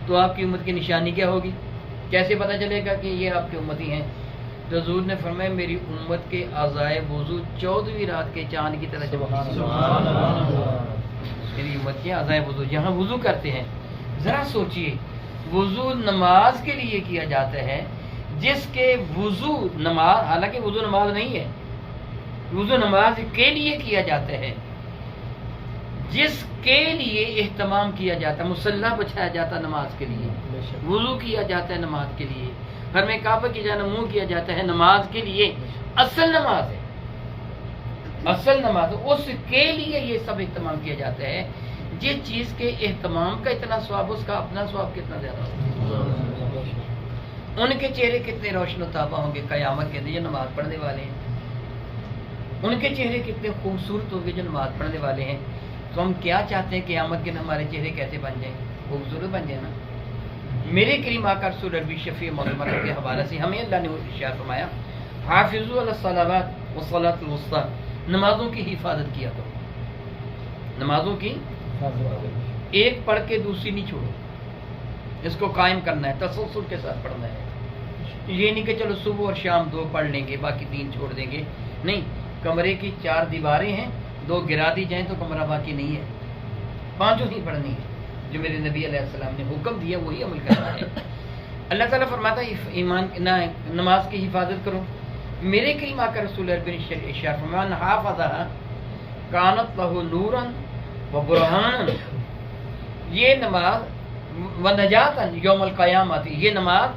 S1: تو آپ کی امت کی نشانی کیا ہوگی؟ کیسے پتہ چلے گا کہ یہ آپ کے امتی ہیں؟ تو حضور نے فرمایا میری امت کے اعضائے وضو 14ویں رات کے چاند کی طرح چمکتے ہیں۔ میری امت کے اعضائے وضو جہاں وضو کرتے ہیں، ذرا سوچئے وضو نماز کے لیے کیا جاتا ہے، جس کے وضو نماز، حالانکہ وضو نماز نہیں ہے، وضو نماز کے لیے کیا جاتا ہے، جس کے لیے اہتمام کیا جاتا ہے، مصلی بچھایا جاتا ہے نماز کے لیے، وضو کیا جاتا ہے نماز کے لیے، گھر میں کعبہ کی جانب منہ کیا جاتا ہے نماز کے لیے، اصل نماز ہے، اصل نماز اس کے لیے یہ سب اہتمام کیا جاتا ہے۔ جس چیز کے اہتمام کا اتنا ثواب اس کا اپنا ثواب کتنا زیادہ ہوگا۔ ان کے چہرے کتنے روشن و تابہ ہوں گے قیامت کے دن جو نماز پڑھنے والے ہیں، ان کے چہرے کتنے خوبصورت ہوں گے جو نماز پڑھنے والے ہیں۔ تو ہم کیا چاہتے ہیں قیامت کے دن ہمارے چہرے کیسے بن جائیں؟ خوبصورت بن جائیں نا۔ میرے کریم آقا رسول اللہ شفیع معظم کے حوالے سے ہمیں اللہ نے ارشاد فرمایا حافظوا علی الصلوات والصلاۃ الوسطیٰ، نمازوں کی حفاظت کیا کرو، نمازوں کی ایک پڑھ کے دوسری نہیں چھوڑو، اس کو قائم کرنا ہے، تسلسل کے ساتھ پڑھنا ہے۔ یہ نہیں کہ چلو صبح اور شام 2 پڑھ لیں گے باقی 3 چھوڑ دیں گے، نہیں، کمرے کی 4 دیواریں ہیں، 2 گرا دی جائیں تو کمرہ باقی نہیں ہے، 5 ہی پڑھنی ہے۔ جو میرے نبی علیہ السلام نے حکم دیا وہی عمل کرنا ہے۔ اللہ تعالیٰ فرماتا ہے ایمان نماز کی حفاظت کرو۔ میرے کریم آقا رسول اللہ نے ارشاد فرمایا من حافظھا کانت لہ نورا و برہانا، یہ نماز و نجاتا یوم القیامت، یہ نماز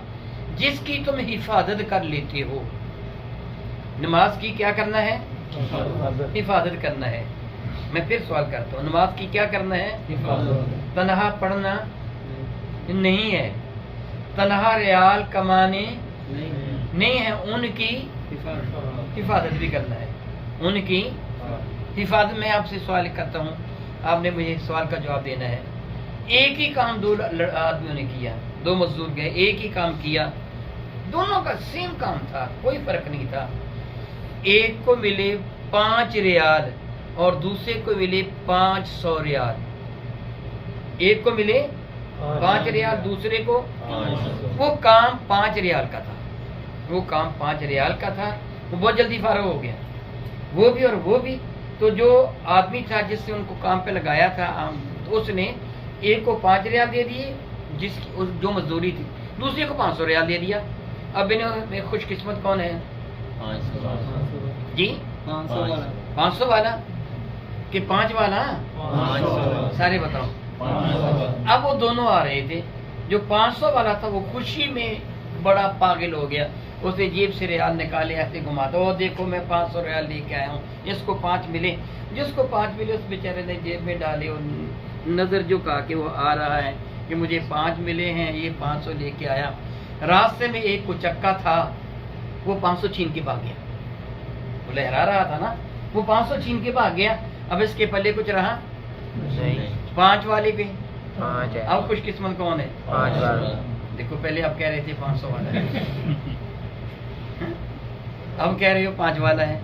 S1: جس کی تم حفاظت کر لیتے ہو۔ نماز کی کیا کرنا ہے؟ حفاظت کرنا ہے۔ میں پھر سوال کرتا ہوں نماز کی کیا کرنا ہے؟ تنہا پڑھنا نہیں ہے، تنہا ریال کمانے نہیں ہے، ان کی حفاظت بھی کرنا ہے، ان کی حفاظت۔ میں آپ سے سوال کرتا ہوں، آپ نے مجھے سوال کا جواب دینا ہے۔ ایک ہی کام دو آدمیوں نے کیا، دو مزدور گئے، ایک ہی کام کیا، دونوں کا سیم کام تھا، کوئی فرق نہیں تھا. ایک کو ملے 5 ریال اور دوسرے کو ملے 500 ریال. ایک کو ملے 5 ریال، دوسرے کو، وہ کام 5 ریال کا تھا، وہ کام 5 ریال کا تھا، وہ بہت جلدی فارغ ہو گیا، وہ بھی اور وہ بھی. تو جو آدمی تھا جس سے ان کو کام پہ لگایا تھا، اس نے ایک کو 5 ریال دے دیے جس کی جو مزدوری تھی، دوسرے کو 500 ریال دے دیا. اب انہیں خوش قسمت کون ہے؟ جی 500 والا کہ 5 والا؟ سارے بتاؤ. اب وہ دونوں آ رہے تھے، جو 500 والا تھا وہ خوشی میں بڑا پاگل ہو گیا، اس نے جیب سے ریال نکالے، ایسے گھماتا، او دیکھو میں 500 ریال لے کے آیا ہوں، اس کو 5 ملے. جس کو 5 ملے اس بیچارے نے جیب میں ڈالے اور نظر جو کہا کہ وہ آ رہا ہے کہ مجھے 5 ملے ہیں، یہ 500 لے کے آیا. راستے میں ایک کچکا تھا، وہ 500 چھین کے بھاگ گیا، وہ لہرا رہا تھا نا، وہ 500 چھین کے بھاگ گیا. اب اس کے پلے کچھ رہا نہیں، 5 والے پہ. اب خوش قسمت کون ہے؟ 5 والا. دیکھو پہلے آپ کہہ رہے تھے 500 والا ہے، اب کہہ رہے ہو 5 والا ہے.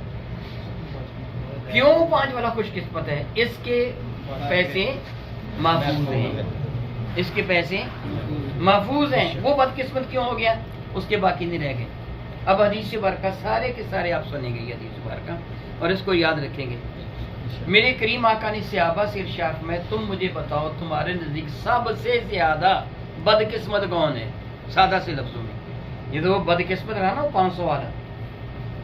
S1: کیوں 5 والا خوش قسمت ہے؟ اس کے پیسے محفوظ ہیں، اس کے پیسے محفوظ ہیں. وہ بدقسمت کیوں ہو گیا؟ اس کے باقی نہیں رہ گئے. اب حدیث بارکہ سارے کے سارے آپ سنیں گے، یہ حدیث بارکہ، اور اس کو یاد رکھیں گے. میرے کریم آقا نے صحابہ سے ارشاد میں، تم مجھے بتاؤ تمہارے نزدیک سب سے زیادہ بدقسمت کون ہے؟ سادہ سے لفظوں میں، یہ تو وہ بدقسمت رہا نا، وہ 500 والا.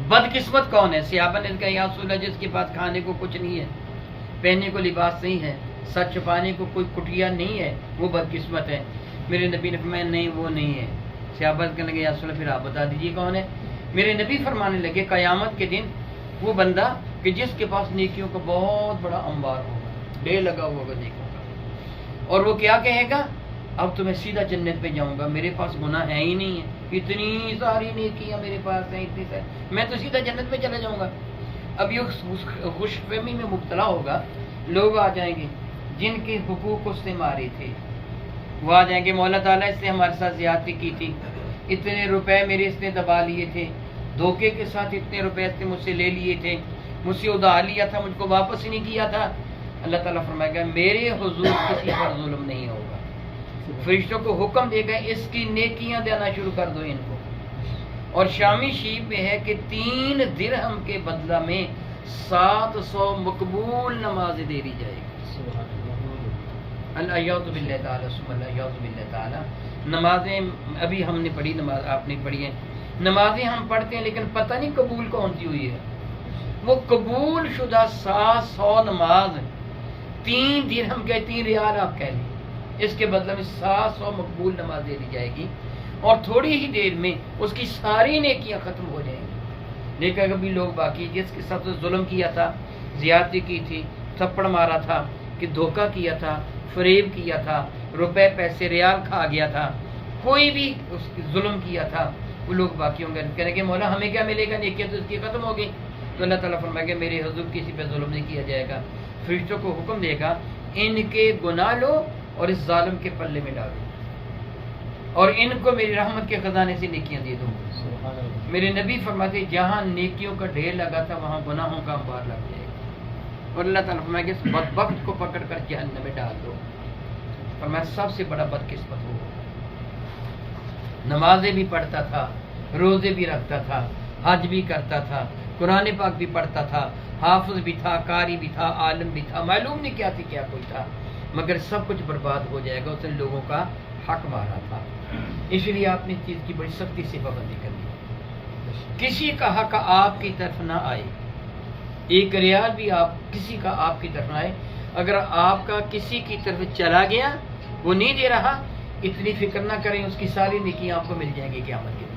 S1: بدقسمت کون ہے؟ صحابہ نے کہا یا رسول اللہ، جس کے پاس کھانے کو کچھ نہیں ہے، پہننے کو لباس نہیں ہے، سر چھپانے کو کوئی کٹیا نہیں ہے، وہ بدقسمت ہے. میرے نبی نے فرمایا نہیں وہ نہیں ہے. صحابہ کہنے لگے یا رسول اللہ پھر آپ بتا دیجیے کون ہے. میرے نبی فرمانے لگے قیامت کے دن وہ بندہ کہ جس کے پاس نیکیوں کا بہت بڑا انبار ہوگا، ڈھیر لگا ہوا ہوگا نیکیوں کا، اور وہ کیا کہے گا؟ اب تو میں سیدھا جنت پہ جاؤں گا، میرے پاس گناہ ہے ہی نہیں ہے، اتنی ساری نیکیاں میرے پاس ہیں، اتنی ساری، میں تو سیدھا جنت پہ چلا جاؤں گا. اب یہ خوش فہمی میں مبتلا ہوگا. لوگ آ جائیں گے جن کے حقوق اس نے مارے تھے، وہ آ جائیں گے مولا تعالیٰ اس نے ہمارے ساتھ زیادتی کی تھی، اتنے روپے میرے اس نے دبا لیے تھے، دھوکے کے ساتھ اتنے روپے اس نے مجھ سے لے لیے تھے، مجھ سے ادھار لیا تھا، مجھ کو واپس ہی نہیں کیا تھا. اللہ تعالیٰ فرمائے گا میرے حضور کسی پر ظلم نہیں ہوگا. فرشتوں کو حکم دے گا اس کی نیکیاں دینا شروع کر دو ان کو. اور شامی شیب میں ہے کہ 3 درہم کے بدلہ میں 700 مقبول نمازیں دے دی جائے گی. الیاذ باللہ تعالی ثم الیاذ باللہ تعالی. نمازیں ابھی ہم نے پڑھی، نماز آپ نے پڑھی ہے، نمازیں ہم پڑھتے ہیں لیکن پتہ نہیں قبول کون سی ہوئی ہے. وہ قبول شدہ 700 نماز 3 درہم کے 3 ریال آپ کہہ لیں، اس کے بدلے میں 700 مقبول نماز دے دی جائے گی، اور تھوڑی ہی دیر میں اس کی ساری نیکیاں ختم ہو جائیں گی. لیکن کبھی لوگ باقی جس کے ساتھ ظلم کیا تھا، زیادتی کی تھی، تھپڑ مارا تھا، کہ دھوکہ کیا تھا، فریب کیا تھا، روپے پیسے ریال کھا گیا تھا، کوئی بھی اس کی ظلم کیا تھا، وہ لوگ باقی ہوں گے. کہنے کہ مولا ہمیں کیا ملے گا، نیکیاں تو اس کی ختم ہو گئی. تو اللہ تعالیٰ فرمائے گا میرے حضور کسی پہ ظلم نہیں کیا جائے گا. فرشتوں کو حکم دے گا ان کے گناہ لو اور اس ظالم کے پلے میں ڈالو، اور ان کو میری رحمت کے خزانے سے نیکیاں دے دوں. میرے نبی فرماتے جہاں نیکیوں کا ڈھیر لگا تھا وہاں گناہوں کا انبار لگ جائے گا. اور اللہ تعالیٰ فرمائے گا اس بدبخت کو پکڑ کر جہنم میں ڈال دو. فرمایا سب سے بڑا بدقسمت ہو. نمازیں بھی پڑھتا تھا، روزے بھی رکھتا تھا، حج بھی کرتا تھا، قرآن پاک بھی پڑھتا تھا، حافظ بھی تھا، قاری بھی تھا، عالم بھی تھا، معلوم نہیں کیا تھی کیا کوئی تھا، مگر سب کچھ برباد ہو جائے گا. اس نے لوگوں کا حق مارا تھا. اس لیے آپ نے چیز کی بڑی سختی سے پابندی کر دی. کسی کا حق آپ کی طرف نہ آئے، ایک ریال بھی آپ کسی کا آپ کی طرف نہ آئے. اگر آپ کا کسی کی طرف چلا گیا، وہ نہیں دے رہا، اتنی فکر نہ کریں، اس کی ساری نیکیاں آپ کو مل جائیں گی قیامت کے دن.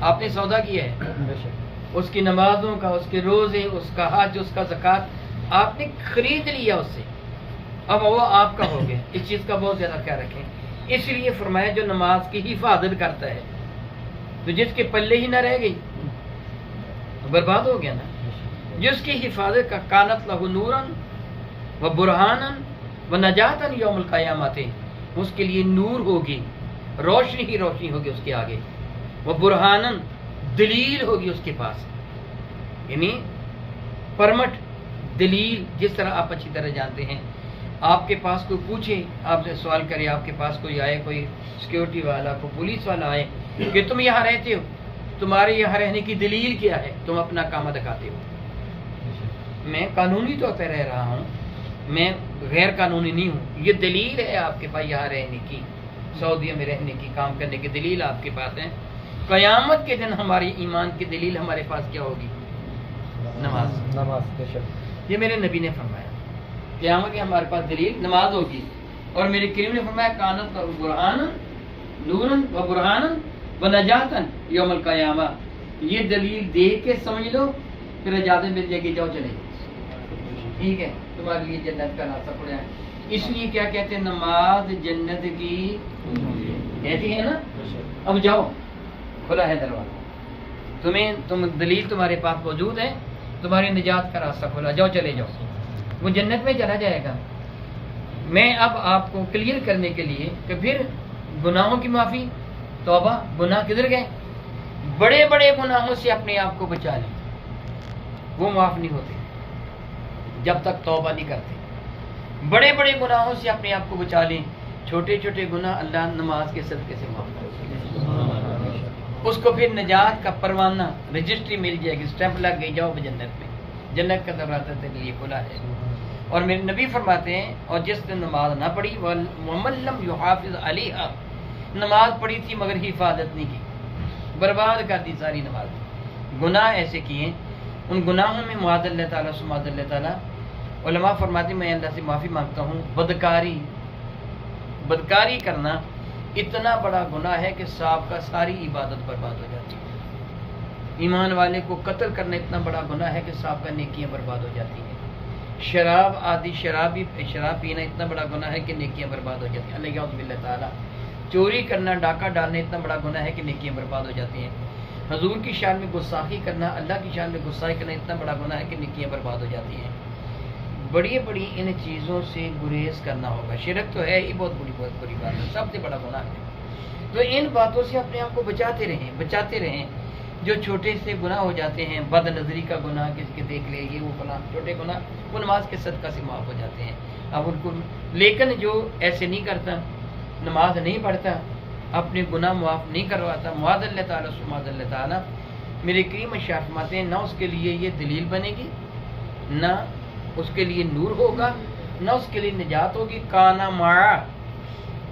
S1: آپ نے سودا کیا ہے، اس کی نمازوں کا، اس کے روزے، اس کا حج، اس کا زکوٰۃ آپ نے خرید لیا اس سے، اب وہ آپ کا ہو گیا. اس چیز کا بہت زیادہ خیال رکھیں. اس لیے فرمایا جو نماز کی حفاظت کرتا ہے، تو جس کے پلے ہی نہ رہ گئی تو برباد ہو گیا نا. جس کی حفاظت کا کانت لہ نوراً و برہاناً و نجاتاً یوم القیامت، اس کے لیے نور ہوگی، روشنی ہی روشنی ہوگی اس کے آگے، وہ برہانن دلیل ہوگی اس کے پاس، یعنی پرمٹ دلیل، جس طرح آپ اچھی طرح جانتے ہیں، آپ کے پاس کوئی پوچھے، آپ سے سوال کرے، آپ کے پاس کوئی آئے، کوئی سیکیورٹی والا، کوئی پولیس والا آئے کہ تم یہاں رہتے ہو، تمہارے یہاں رہنے کی دلیل کیا ہے، تم اپنا کام دکھاتے ہو. میں قانونی طور پہ رہ رہا ہوں، میں غیر قانونی نہیں ہوں، یہ دلیل ہے آپ کے پاس یہاں رہنے کی، سعودیہ میں رہنے کی، کام کرنے کی دلیل آپ کے پاس ہے. قیامت کے دن ہماری ایمان کی دلیل ہمارے پاس کیا ہوگی؟ نماز. یہ میرے نبی نے فرمایا، قیامت کی ہمارے پاس دلیل نماز ہوگی. اور میرے کریم نے فرمایا کانت برہان نورن و برہان و نجاتن یوم القیامہ. یہ دلیل دیکھ کے سمجھ لو، پھر اجازت مل جائے گی، جاؤ چلے ٹھیک ہے، تمہارے لیے جنت کا راستہ کھلا ہے. اس لیے کیا کہتے ہیں؟ نماز جنت کی کہتی ہے نا. اب جاؤ، کھلا ہے دروازہ، تم دلیل تمہارے پاس موجود ہے، تمہاری نجات کا راستہ کھلا، جاؤ چلے جاؤ، وہ جنت میں چلا جائے گا. میں اب آپ کو کلیئر کرنے کے لیے کہ پھر گناہوں کی معافی، توبہ، گناہ کدھر گئے؟ بڑے بڑے گناہوں سے اپنے آپ کو بچا لیں، وہ معاف نہیں ہوتے جب تک توبہ نہیں کرتے. بڑے بڑے گناہوں سے اپنے آپ کو بچا لیں، چھوٹے چھوٹے گناہ اللہ نماز کے صدقے سے معاف کرے. اس کو پھر نجات کا پروانہ، رجسٹری مل جائے گی، سٹیمپ لگ گئی، جاؤ جنت میں، جنت کا دروازہ تیرے لیے کھلا ہے. اور میرے نبی فرماتے ہیں، اور جس نے نماز نہ پڑھی، وَمَن لَّمْ يُحَافِظْ عَلَيْهَا، نماز پڑھی تھی مگر حفاظت نہیں کی، برباد کر دی ساری نماز. گناہ ایسے کیے، ان گناہوں میں معاذ اللہ تعالیٰ سے معاذ اللہ تعالیٰ، علماء فرماتے ہیں میں اللہ سے معافی مانگتا ہوں، بدکاری کرنا اتنا بڑا گناہ ہے کہ صاحب کا ساری عبادت برباد ہو جاتی ہے. ایمان والے کو قتل کرنا اتنا بڑا گناہ ہے کہ صاحب کا نیکیاں برباد ہو جاتی ہیں. شراب پینا اتنا بڑا گناہ ہے کہ نیکیاں برباد ہو جاتی ہیں. اللہ باللہ تعالیٰ. چوری کرنا، ڈاکہ ڈالنا اتنا بڑا گناہ ہے کہ نیکیاں برباد ہو جاتی ہیں. حضور کی شان میں گستاخی کرنا، اللہ کی شان میں گستاخی کرنا اتنا بڑا گناہ ہے کہ نیکیاں برباد ہو جاتی ہیں. بڑی بڑی ان چیزوں سے گریز کرنا ہوگا. شرک تو ہے ہی بہت بڑی بات ہے، سب سے بڑا گناہ ہے. تو ان باتوں سے اپنے آپ کو بچاتے رہیں. جو چھوٹے سے گناہ ہو جاتے ہیں، بد نظری کا گناہ، کس کے دیکھ لے، یہ وہ گناہ، چھوٹے گناہ، وہ نماز کے صدقہ سے معاف ہو جاتے ہیں. اب ان کو، لیکن جو ایسے نہیں کرتا، نماز نہیں پڑھتا، اپنے گناہ معاف نہیں کرواتا، معاذ اللہ تعالیٰ سے معاذ اللہ تعالیٰ، میرے کریم ارشاد فرماتے ہیں نہ اس کے لیے یہ دلیل بنے گی، نہ اس کے لیے نور ہوگا، نہ اس کے لیے نجات ہوگی. کانا معا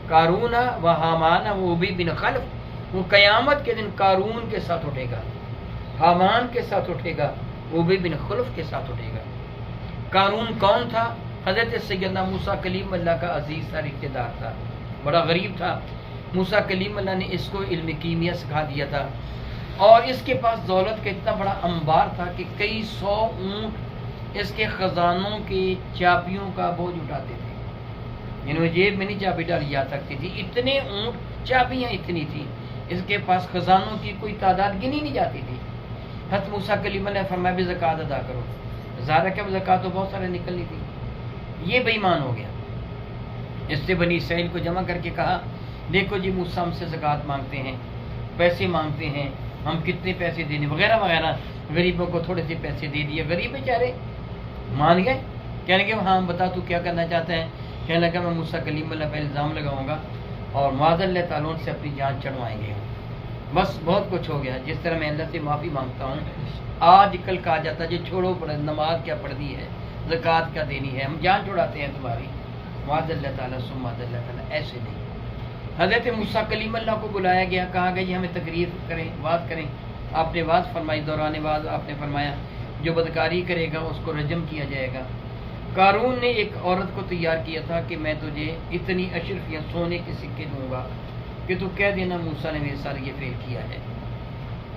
S1: قارون و حامان و ابی بن خلف، وہ قیامت کے دن قارون کے ساتھ اٹھے گا، حامان کے ساتھ اٹھے گا، ابی بن خلف کے ساتھ اٹھے گا. قارون کون تھا؟ حضرت سیدنا موسیٰ کلیم اللہ کا عزیز تھا، رشتہ دار تھا، بڑا غریب تھا. موسیٰ کلیم اللہ نے اس کو علم کیمیا سکھا دیا تھا، اور اس کے پاس دولت کا اتنا بڑا انبار تھا کہ کئی 100 اونٹ اس کے خزانوں کی چابیوں کا بوجھ اٹھاتے تھے. یعنی وہ جیب میں نہیں چابی ڈالی جا سکتی تھی، اتنے اونٹ، چابیاں اتنی تھیں. اس کے پاس خزانوں کی کوئی تعداد گنی نہیں جاتی تھی. حضرت موسیٰ کلیم اللہ نے فرمایا بھی زکوٰۃ ادا کرو. ظاہر ہے کہ زکوٰۃ تو بہت سارے نکلنی تھی. یہ بے ایمان ہو گیا. اس سے بنی اسرائیل کو جمع کر کے کہا دیکھو جی موسیٰ ہم سے زکوٰۃ مانگتے ہیں، پیسے مانگتے ہیں، ہم کتنے پیسے دینے وغیرہ وغیرہ. غریبوں کو تھوڑے سے پیسے دے دیے، غریب بیچارے مان گئے. کہنے کہ ہاں بتا تو کیا کرنا چاہتا ہے؟ کہنے لگا میں موسیٰ کلیم اللہ پہ الزام لگاؤں گا اور معاذ اللہ تعالیٰ سے اپنی جان چڑھوائیں گے. بس بہت کچھ ہو گیا. جس طرح میں اللہ سے معافی مانگتا ہوں، آج کل کہا جاتا جی چھوڑو پڑے، نماز کیا پڑھنی ہے، زکوٰۃ کیا دینی ہے، ہم جان چھڑاتے ہیں تمہاری. معاذ اللہ تعالیٰ سے معاذ اللہ تعالیٰ، ایسے نہیں. حضرت موسیٰ کلیم اللہ کو بلایا گیا، کہا گیا جی ہمیں تقریر کریں، بات کریں. آپ نے بات فرمائی، دوران بات آپ نے فرمایا جو بدکاری کرے گا اس کو رجم کیا جائے گا. قارون نے ایک عورت کو تیار کیا تھا کہ میں تجھے اتنی اشرفیاں سونے کے سکے دوں گا کہ تو کہہ دینا موسیٰ نے میرے ساتھ یہ فعل کیا ہے.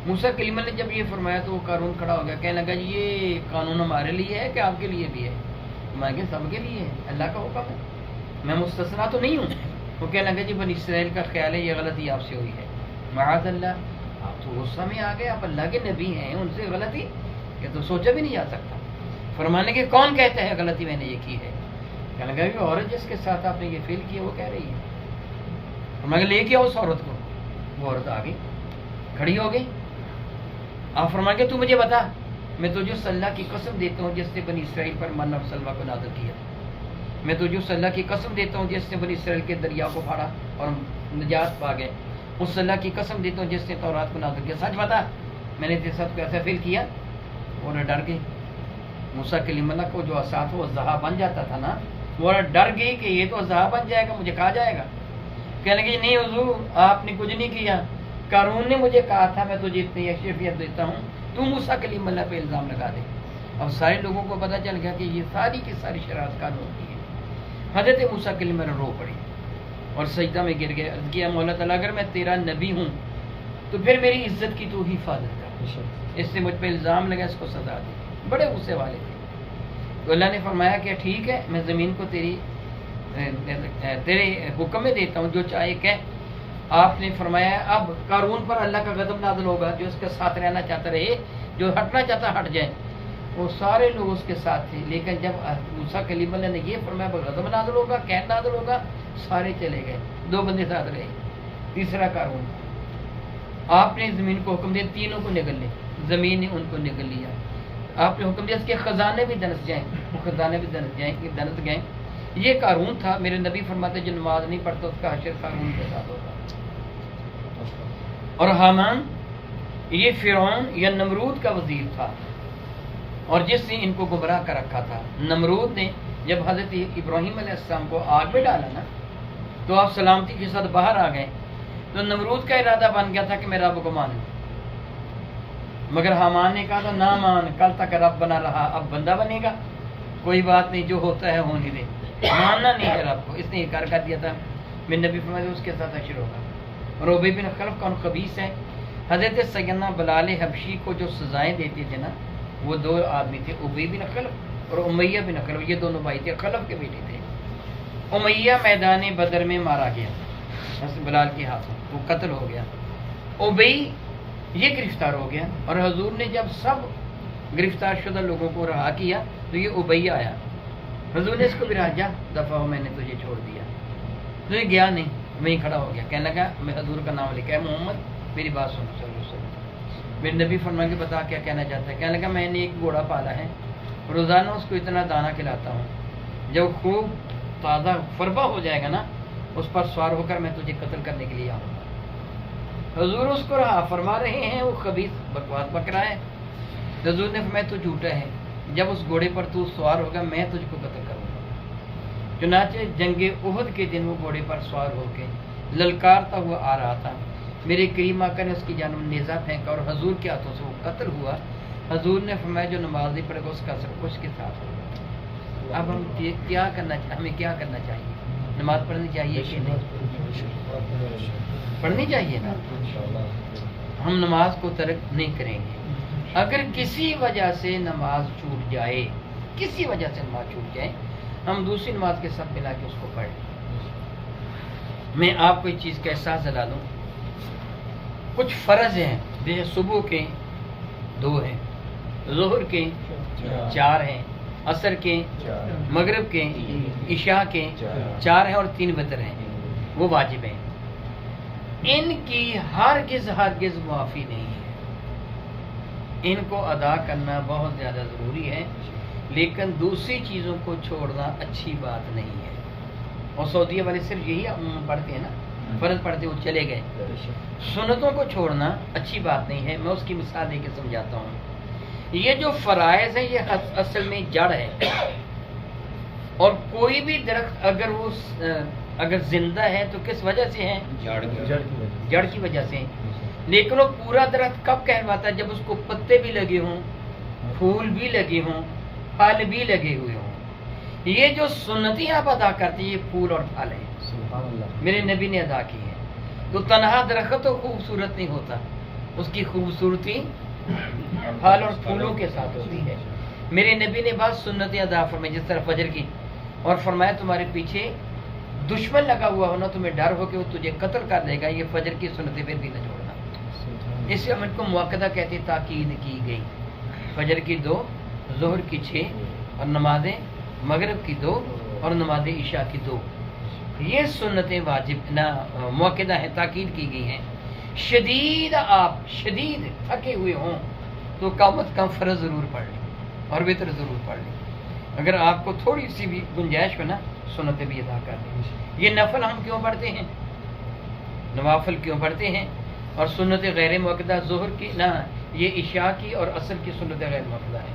S1: موسیٰ کلیم اللہ نے جب یہ فرمایا تو وہ قارون کھڑا ہو گیا، کہنے لگا جی یہ قانون ہمارے لیے ہے کہ آپ کے لیے بھی ہے؟ میں کہ سب کے لیے ہے، اللہ کا حکم ہے، میں مستثنا تو نہیں ہوں. وہ کہنے لگا جی بنی اسرائیل کا خیال ہے یہ غلطی آپ سے ہوئی ہے. معاذ اللہ، آپ تو غصہ میں آ گئے، آپ اللہ کے نبی ہیں، ان سے غلطی یہ تو سوچا بھی نہیں جا سکتا. فرمانے کے کون کہتا ہے غلطی میں نے یہ کی ہے؟ کہنے لگا کہ عورت جس کے ساتھ آپ نے یہ فعل کیا وہ کہہ رہی ہے. فرمایا لے کے آؤ اس عورت کو. وہ عورت آ گئی, کھڑی ہو گئی. آپ فرمائیں گے تو مجھے بتا, میں تجھے اس اللہ کی قسم دیتا ہوں جس نے بنی اسرائیل پر من اور سلوہ کو نازل کیا. میں تجھے اس اللہ کی قسم دیتا ہوں جس نے بنی اسرائیل کے دریا کو پھاڑا اور نجات پا گئے. اس اللہ کی قسم دیتا ہوں جس نے تورات کو نازل کیا. سچ بتا میں نے تیرے ساتھ کو ایسا فیل کیا. وہ ڈر گئی. موسیٰ کلیم اللہ کو جو ساتھ وہ اژدہا بن جاتا تھا نا, وہ ڈر گئی کہ یہ تو اژدہا بن جائے گا, مجھے کہا جائے گا. کہنے لگی نہیں حضور آپ نے کچھ نہیں کیا, قارون نے مجھے کہا تھا میں تجھے اتنی اشرفیت دیتا ہوں, تو موسیٰ کلیم اللہ پہ الزام لگا دے. اب سارے لوگوں کو پتہ چل گیا کہ یہ ساری کی ساری شرارت قارون کی ہے. حضرت موسیٰ کلیم اللہ رو پڑی اور سجدہ میں گر گئے. عرض کیا مولا تعالیٰ اگر میں تیرا نبی ہوں تو پھر میری عزت کی تو ہی حفاظت کر, اس سے مجھ پہ الزام لگا, اس کو سزا دے. بڑے غصے والے تھے. تو اللہ نے فرمایا کہ ٹھیک ہے میں زمین کو تیرے حکم میں دیتا ہوں, جو چاہے کہہ. آپ نے فرمایا اب قارون پر اللہ کا غضب نازل ہوگا, جو اس کے ساتھ رہنا چاہتا رہے, جو ہٹنا چاہتا ہٹ جائے. وہ سارے لوگ اس کے ساتھ تھے, لیکن جب موسیٰ کلیم اللہ نے یہ فرمایا غضب نازل ہوگا, قہر نازل ہوگا, سارے چلے گئے. 2 بندے ساتھ رہے, تیسرا قارون. آپ نے زمین کو حکم دیا تینوں کو نگل لے, زمین نے ان کو نگل لیا. آپ نے حکم دیا اس کے خزانے بھی دنس جائیں, وہ خزانے بھی دنس گئے. یہ قارون تھا. میرے نبی فرماتے جو نماز نہیں پڑھتا اس کا حشر قارون کے ساتھ ہوگا. اور حامان یہ فرعون یا نمرود کا وزیر تھا, اور جس نے ان کو گمراہ کر رکھا تھا. نمرود نے جب حضرت ابراہیم علیہ السلام کو آگ میں ڈالا نا, تو آپ سلامتی کے ساتھ باہر آ گئے. تو نمرود کا ارادہ بن گیا تھا کہ میں رب کو مانوں, مگر حامان نے کہا تو نہ مان, کل تک رب بنا رہا اب بندہ بنے گا, کوئی بات نہیں, جو ہوتا ہے ہونے دے, ماننا نہیں ہے رب کو. اس نے انکار کر دیا تھا. میں نبی فرمایا اس کے ساتھ حشر ہوگا. اور ابی بن خلف کون خبیث ہے. حضرت سیدنا بلال حبشی کو جو سزائیں دیتے تھے نا, وہ 2 آدمی تھے, ابی بن خلف اور امیہ بن خلف. یہ دونوں بھائی تھے, خلف کے بیٹے تھے. امیہ میدان بدر میں مارا گیا بلال کے ہاتھوں, وہ قتل ہو گیا. ابی یہ گرفتار ہو گیا, اور حضور نے جب سب گرفتار شدہ لوگوں کو رہا کیا تو یہ ابی آیا. حضور نے اس کو بھی رہا, جا دفعہ ہو میں نے تجھے چھوڑ دیا. تو یہ گیا نہیں, وہیں کھڑا ہو گیا. کہنے لگا میں حضور کا نام لکھا ہے محمد, میری بات سنو. صلی اللہ علیہ وسلم میرے نبی فرمائے کہ بتا کیا کہنا چاہتا ہے. کہنے لگا میں نے ایک گھوڑا پالا ہے, روزانہ اس کو اتنا دانہ کھلاتا ہوں, جب خوب تازہ فربا ہو جائے گا نا اس پر سوار ہو کر میں تجھے قتل کرنے کے لیے آؤں گا. حضور اس کو رہا فرما رہے ہیں, وہ خبیث بکواس بک رہا ہے. حضور نے فرمایا تو جھوٹا ہے, جب اس گھوڑے پر تو سوار ہوگا میں تجھ کو قتل کروں گا. چنانچہ جنگ احد کے دن وہ گھوڑے پر سوار ہو کے للکارتا ہوا آ رہا تھا. میرے کریم آقا نے اس کی جانب نیزہ پھینکا اور حضور کے ہاتھوں سے وہ قتل ہوا. حضور نے فرمایا جو نماز نہیں پڑھے گا اس کا اثر کچھ کے ساتھ ہوگا. اب ہم کیا کرنا ہمیں کیا کرنا چاہیے؟ نماز پڑھنی چاہیے کہ نہیں؟ پڑھنی چاہیے نا. ہم نماز کو ترک نہیں کریں گے. اگر کسی وجہ سے نماز چھوٹ جائے, کسی وجہ سے نماز چھوٹ جائے, ہم دوسری نماز کے ساتھ ملا کے اس کو پڑھ لیں. میں آپ کو ایک چیز کا احساس دلا دوں, کچھ فرض ہیں جیسے صبح کے 2 ہیں, ظہر کے 4 ہیں, عصر کے, مغرب کے, عشاء کے 4 ہیں, اور 3 وتر ہیں, وہ واجب ہیں. ان کی ہرگز معافی نہیں ہے. ان کو ادا کرنا بہت زیادہ ضروری ہے, لیکن دوسری چیزوں کو چھوڑنا اچھی بات نہیں ہے. اور سعودیہ والے صرف یہی پڑھتے ہیں نا, فرض پڑھتے وہ چلے گئے. سنتوں کو چھوڑنا اچھی بات نہیں ہے. میں اس کی مثال دے کے سمجھاتا ہوں. یہ جو فرائض ہیں یہ اصل میں جڑ ہے, اور کوئی بھی درخت اگر زندہ ہے تو کس وجہ سے ہے؟ جڑ کی وجہ سے. لیکن وہ پورا درخت کب کہلواتا ہے؟ جب اس کو پتے بھی لگے ہوں, پھول بھی لگے ہوں, پھل بھی لگے ہوئے ہوں. یہ جو سنتیں آپ ادا کرتے ہیں یہ پھول اور پھل ہیں, میرے نبی نے ادا کی ہے. تو تنہا درخت تو خوبصورت نہیں ہوتا, اس کی خوبصورتی پھل اور پھولوں کے ساتھ ہوتی ہے. میرے نبی نے بعض سنتیں ادا فرمائی, جس طرح فجر کی, اور فرمایا تمہارے پیچھے دشمن لگا ہوا ہونا, تمہیں ڈر ہو کہ وہ تجھے قتل کر دے گا, یہ فجر کی سنتیں پھر بھی نہ چھوڑنا. اس لیے ہم ان کو مؤکدہ کہتے, تاکید کی گئی. فجر کی 2, ظہر کی 6, اور نماز مغرب کی 2, اور نماز عشاء کی 2. یہ سنتیں واجب نہ موقدہ ہیں، تاکید کی گئی ہیں. شدید آپ شدید تھکے ہوئے ہوں تو کم از کم فرض ضرور پڑھ لیں اور وتر ضرور پڑھ لیں. اگر آپ کو تھوڑی سی بھی گنجائش ہو نا، سنتیں بھی ادا کر لیں. یہ نفل ہم کیوں پڑھتے ہیں، نوافل کیوں پڑھتے ہیں؟ اور سنت غیر موقدہ ظہر کی نہ، یہ عشاء کی اور عصر کی سنت غیر موقدہ ہے.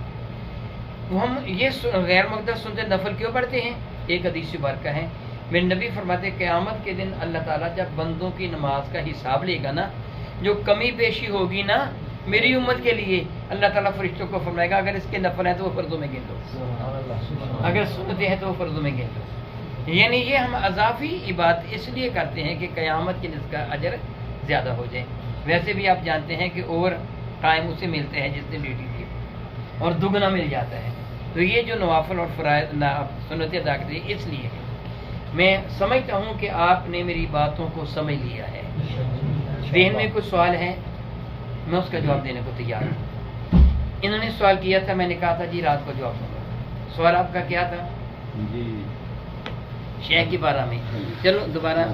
S1: ہم یہ غیر موقدہ سنت نفل کیوں پڑھتے ہیں؟ ایک حدیث مبارکہ ہے، میرے نبی فرماتے قیامت کے دن اللہ تعالیٰ جب بندوں کی نماز کا حساب لے گا نا، جو کمی بیشی ہوگی نا میری امت کے لیے، اللہ تعالیٰ فرشتوں کو فرمائے گا اگر اس کے نفل ہیں تو وہ فرضوں میں گن لو، اگر سنتیں ہیں تو وہ فرضوں میں گن لو. یعنی یہ ہم اضافی عبادت اس لیے کرتے ہیں کہ قیامت کے دن اس کا اجر زیادہ ہو جائے. ویسے بھی آپ جانتے ہیں کہ اوور ٹائم اسے ملتے ہیں جس نے ڈیوٹی کی اور دگنا مل جاتا ہے. تو یہ جو نوافل اور فرائض سنتیں ادا کرتے ہیں اس لیے میں سمجھتا ہوں کہ آپ نے میری باتوں کو سمجھ لیا ہے. ذہن میں کوئی سوال ہے میں اس کا جواب دینے کو تیار ہوں. انہوں نے سوال کیا تھا، میں نے کہا تھا جی رات کو جواب دوں گا. سوال آپ کا کیا تھا؟
S2: جی
S1: شیخ کی بارہ میں. چلو دوبارہ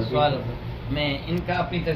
S1: سوال میں ان کا اپنی